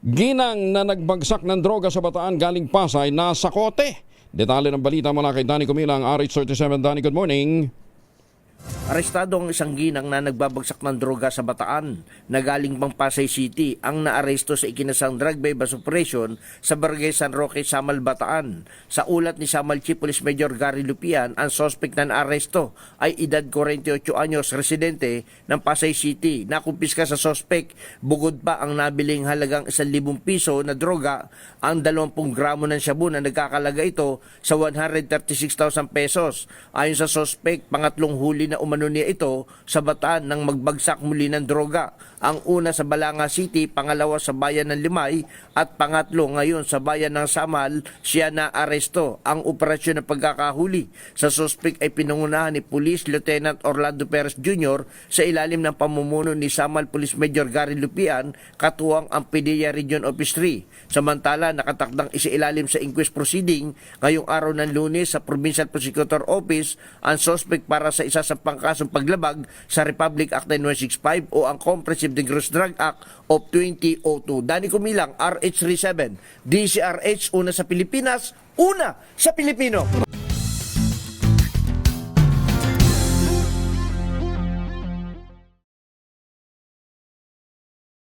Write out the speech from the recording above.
Ginang na nagbagsak ng droga sa Bataan galing Pasay nasa kote. Detalye ng balita mula kay Danny Comilang, RH37. Danny, good morning. Arestado ang isang ginang na nagbabagsak ng droga sa Bataan na galing pang Pasay City ang naaresto sa ikinasang drug bypass operation sa Barangay San Roque, Samal, Bataan. Sa ulat ni Samal Chief Police Major Gary Lupian, ang suspect na naaresto ay edad 48 anyos, residente ng Pasay City. Nakumpiska sa suspect, bugod pa ang nabiling halagang 1,000 piso na droga, ang 20 gramo ng shabu na nagkakalaga ito sa 136,000 pesos. Ayon sa suspect, pangatlong huli na umano niya ito sa Bataan nang magbagsak muli ng droga. Ang una sa Balanga City, pangalawa sa bayan ng Limay at pangatlo ngayon sa bayan ng Samal, siya na aresto. Ang operasyon ng pagkakahuli sa suspect ay pinangunahan ni Police Lieutenant Orlando Perez Jr. sa ilalim ng pamumuno ni Samal Police Major Gary Lupian, katuwang ang PDEA Region Office 3. Samantala, nakatakdang isailalim sa inquest proceeding ngayong araw ng Lunes sa Provincial Prosecutor Office ang suspect para sa isa sa pangkasong paglabag sa Republic Act 9165 o ang Comprehensive Gross Drug Act of 2002. Danny Comilang, RH37, DCRH, una sa Pilipinas, una sa Pilipino.